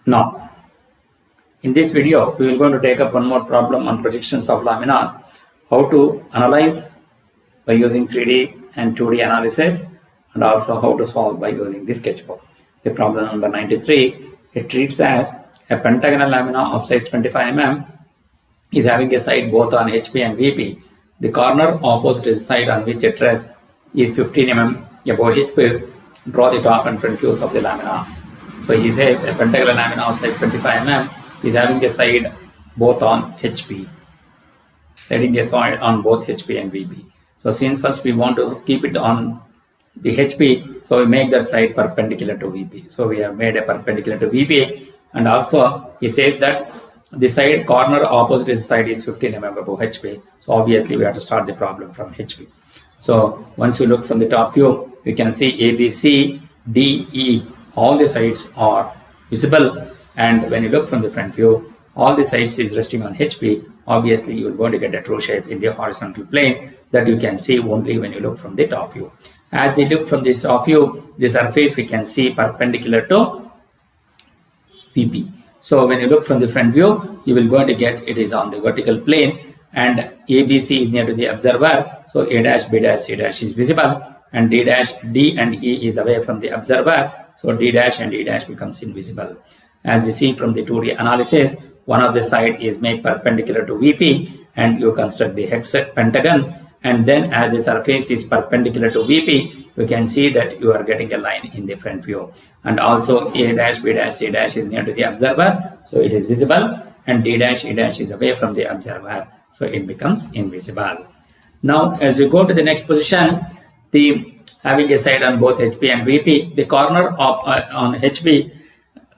Now, in this video, we will going to take up one more problem on projections of laminas, how to analyze by using 3D and 2D analysis, and also how to solve by using the sketchbook. The problem number 93, it treats as a pentagonal lamina of size 25 mm is having a side both on HP and VP. The corner opposite is the side on which it rests is 15 mm above HP. Draw the top and front views of the lamina. So he says a pentagonal lamina of side 25 mm is having a side both on HP, having a side on both HP and VP. So since first we want to keep it on the HP, so we make that side perpendicular to VP. So we have made a perpendicular to VP, and also he says that the side corner opposite this side is 15 mm above HP. So obviously we have to start the problem from HP. So once you look from the top view, you can see A, B, C, D, E, all the sides are visible. And when you look from the front view, all the sides is resting on HP. Obviously you are going to get a true shape in the horizontal plane that you can see only when you look from the top view. As we look from this top view, the surface we can see perpendicular to VP. So when you look from the front view, you will going to get it is on the vertical plane, and ABC is near to the observer. So A dash, B dash, C dash is visible, and D dash, D and E is away from the observer. So D dash and E dash becomes invisible. As we see from the 2D analysis, one of the side is made perpendicular to VP, and you construct the pentagon, and then as the surface is perpendicular to VP, you can see that you are getting a line in the front view. And also A dash, B dash, C dash is near to the observer, so it is visible, and D dash, E dash is away from the observer, so it becomes invisible. Now as we go to the next position, the having a side on both HP and VP, the corner of on HP,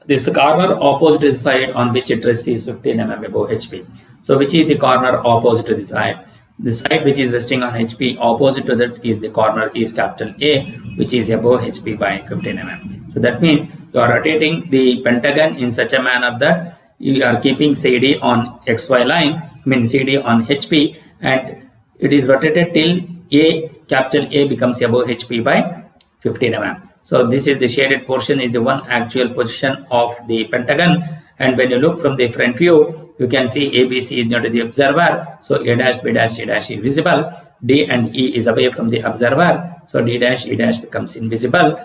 this corner opposite to the side on which it rests is 15 mm above HP. So which is the corner opposite to the side? The side which is resting on HP opposite to that is the corner is capital A, which is above HP by 15 mm. So that means you are rotating the pentagon in such a manner that you are keeping CD on XY line, CD on HP, and it is rotated till A, capital A becomes above HP by 15 mm. So this is the shaded portion is the one actual position of the pentagon. And when you look from the front view, you can see ABC is near to the observer. So A dash, B dash, C dash is visible. D and E is away from the observer. So D dash, E dash becomes invisible.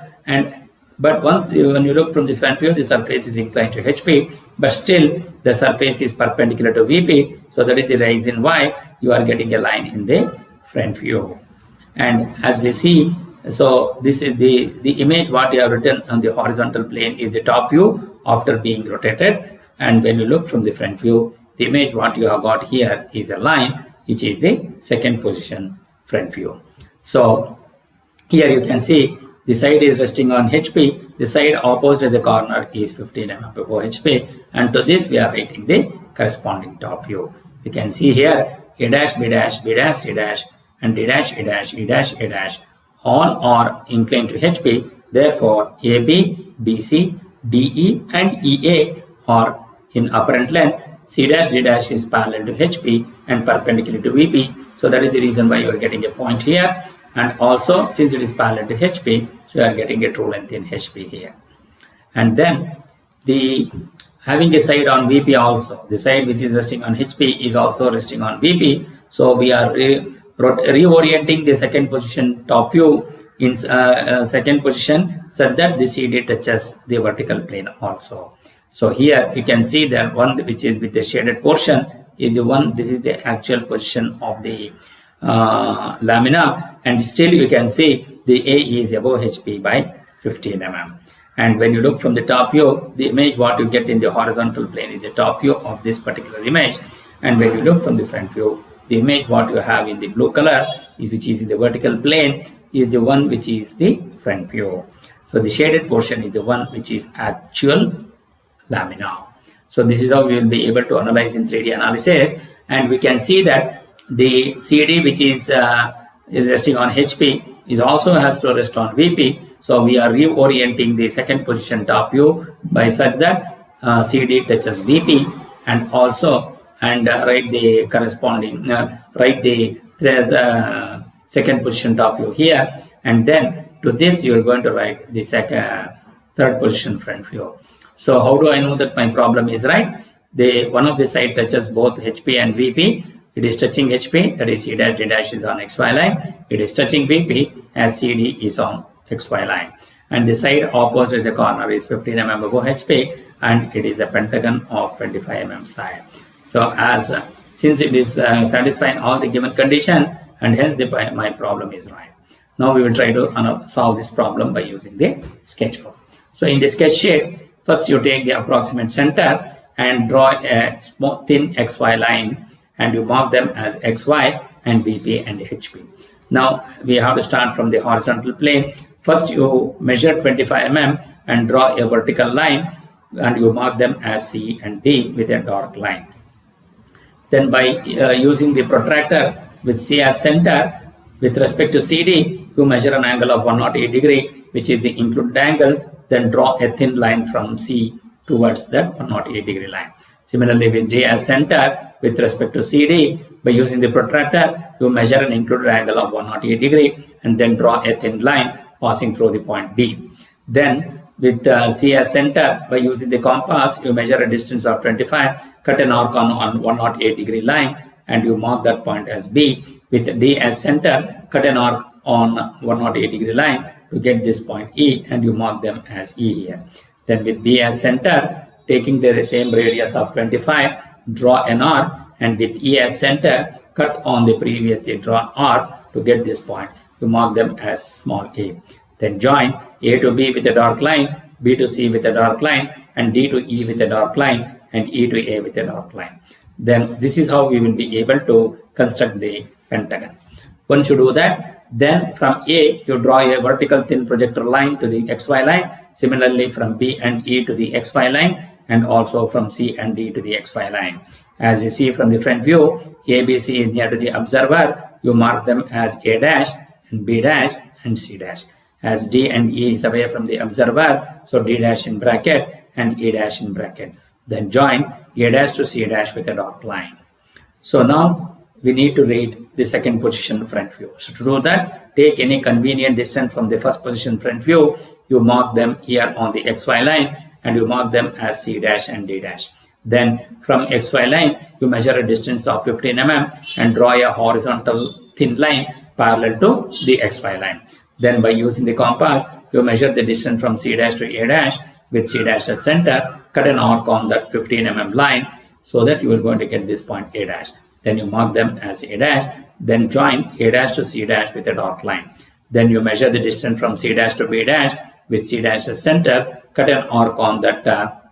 But when you look from the front view, the surface is inclined to HP, but still the surface is perpendicular to VP. So that is the reason why you are getting a line in the front view. And as we see, so this is the image what you have written on the horizontal plane is the top view after being rotated, and when you look from the front view, the image what you have got here is a line which is the second position front view. So here you can see the side is resting on HP, the side opposite to the corner is 15 mm above HP, and to this we are writing the corresponding top view. You can see here A dash, B dash, B dash, C dash, and D dash, E dash, E dash, A dash, all are inclined to HP. Therefore AB, BC, DE and EA are in apparent length. C dash, D dash is parallel to HP and perpendicular to VP. So that is the reason why you are getting a point here. And also since it is parallel to HP, so you are getting a true length in HP here. And then the having a side on VP also, the side which is resting on HP is also resting on VP. So we are reorienting the second position top view in second position such that the CD touches the vertical plane also. So here you can see that one which is with the shaded portion is the one, this is the actual position of the lamina, and still you can see the A is above HP by 15 mm. And when you look from the top view, the image what you get in the horizontal plane is the top view of this particular image, and when you look from the front view, the image what you have in the blue color is which is in the vertical plane is the one which is the front view. So the shaded portion is the one which is actual lamina. So this is how we will be able to analyze in 3D analysis, and we can see that the CD which is resting on HP is also has to rest on VP. So we are reorienting the second position top view by such that CD touches VP, and also write the corresponding write the second position top view here, and then to this you are going to write the third position front view. So how do I know that my problem is right? One of the side touches both HP and VP. It is touching HP, that is C dash D dash is on XY line. It is touching VP as CD is on XY line. And the side opposite the corner is 15 mm above HP, and it is a pentagon of 25 mm side. So since it is satisfying all the given conditions, and hence my problem is right. Now we will try to solve this problem by using the sketch book. So in the sketch sheet, first you take the approximate center and draw a small thin XY line, and you mark them as XY and VP and HP. Now we have to start from the horizontal plane. First you measure 25 mm and draw a vertical line, and you mark them as C and D with a dark line. Then by using the protractor with C as center, with respect to CD, you measure an angle of 108 degree, which is the included angle. Then draw a thin line from C towards that 108 degree line. Similarly, with D as center, with respect to CD, by using the protractor, you measure an included angle of 108 degree and then draw a thin line passing through the point D. Then with C as center, by using the compass, you measure a distance of 25, cut an arc on 108 degree line, and you mark that point as B. With D as center, cut an arc on 108 degree line to get this point E, and you mark them as E here. Then with B as center, taking the same radius of 25, draw an arc, and with E as center, cut on the previously drawn arc to get this point. You mark them as small a. Then join A to B with a dark line, B to C with a dark line, and D to E with a dark line, and E to A with a dark line. Then this is how we will be able to construct the pentagon. Once you do that, then from A you draw a vertical thin projector line to the XY line. Similarly from B and E to the XY line, and also from C and D to the XY line. As we see from the front view, ABC is near to the observer. You mark them as A dash and B dash and C dash. As D and E is away from the observer, so D dash in bracket and E dash in bracket. Then join A dash to C dash with a dot line. So now we need to read the second position front view. So to do that, take any convenient distance from the first position front view. You mark them here on the XY line, and you mark them as C dash and D dash. Then from XY line, you measure a distance of 15 mm and draw a horizontal thin line parallel to the XY line. Then by using the compass, you measure the distance from C dash to A dash with C dash as center, cut an arc on that 15 mm line so that you are going to get this point A dash. Then you mark them as A dash, then join A dash to C dash with a dark line. Then you measure the distance from C dash to B dash with C dash as center, cut an arc on that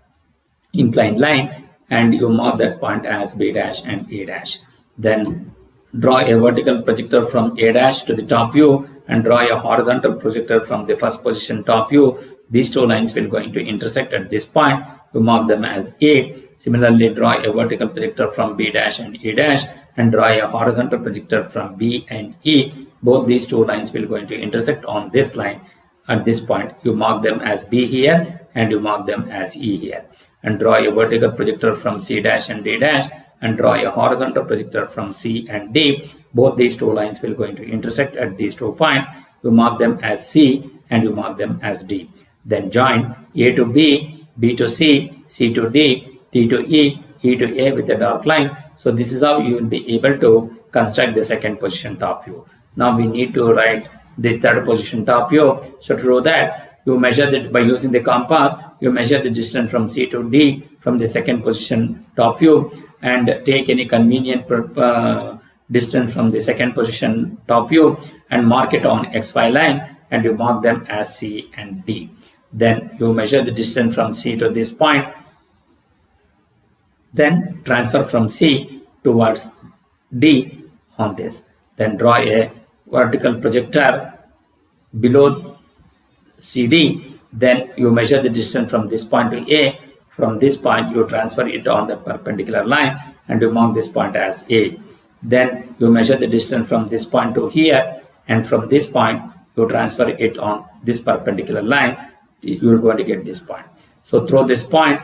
inclined line, and you mark that point as B dash and A dash. Then draw a vertical projector from A dash to the top view and draw a horizontal projector from the first position top view. These two lines will going to intersect at this point. You mark them as A. Similarly, draw a vertical projector from B dash and E dash and draw a horizontal projector from B and E. Both these two lines will going to intersect on this line. At this point, you mark them as B here and you mark them as E here. And draw a vertical projector from C dash and D dash and draw a horizontal projector from C and D. Both these two lines will going to intersect at these 2 points. You mark them as C and you mark them as D. Then join A to B, B to C, C to D, D to E, E to A with a dark line. So this is how you will be able to construct the second position top view. Now we need to write the third position top view. So to do that, you measure that by using the compass. You measure the distance from C to D from the second position top view and take any convenient distance from the second position top view and mark it on XY line, and you mark them as C and D. Then you measure the distance from C to this point. Then transfer from C towards D on this. Then draw a vertical projector below CD. Then you measure the distance from this point to A. From this point, you transfer it on the perpendicular line and you mark this point as A. Then you measure the distance from this point to here, and from this point, you transfer it on this perpendicular line. You are going to get this point. So through this point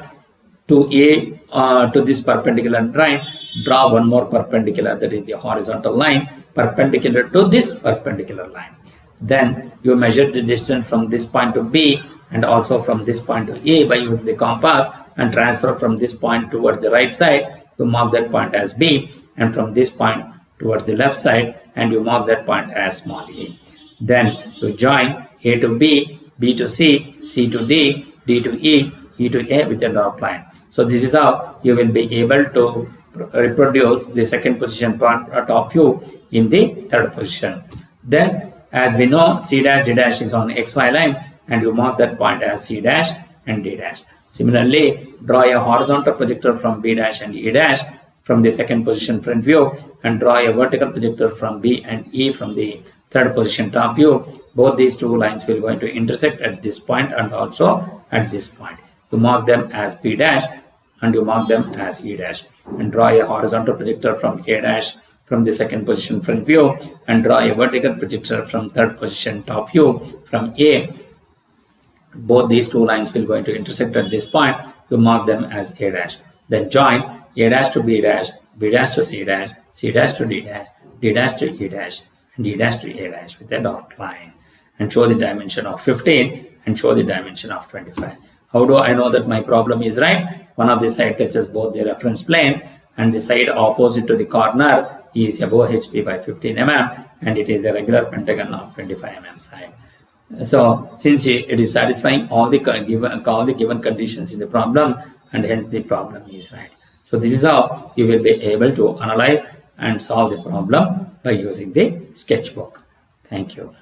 to A, to this perpendicular line, draw one more perpendicular, that is the horizontal line, perpendicular to this perpendicular line. Then you measure the distance from this point to B and also from this point to A by using the compass, and transfer from this point towards the right side, you mark that point as B, and from this point towards the left side, and you mark that point as small a. Then you join A to B, B to C, C to D, D to E, E to A with a dotted line. So this is how you will be able to reproduce the second position top view in the third position. Then as we know, C dash D dash is on XY line, and you mark that point as C dash and D dash. Similarly, draw a horizontal projector from B dash and E dash from the second position front view, and draw a vertical projector from B and E from the third position top view. Both these two lines will going to intersect at this point and also at this point. You mark them as B dash and you mark them as E dash, and draw a horizontal projector from A dash from the second position front view, and draw a vertical projector from third position top view from A. Both these two lines will going to intersect at this point. You mark them as A dash. Then join A dash to B dash, B dash to C dash, C dash to D dash, D dash to E dash, and D dash to A dash with a dot line, and show the dimension of 15 and show the dimension of 25. How do I know that my problem is right? One of the side touches both the reference planes, and the side opposite to the corner is above HP by 15 mm, and it is a regular pentagon of 25 mm side. So since it is satisfying all the given conditions in the problem, and hence the problem is right. So this is how you will be able to analyze and solve the problem by using the sketchbook. Thank you.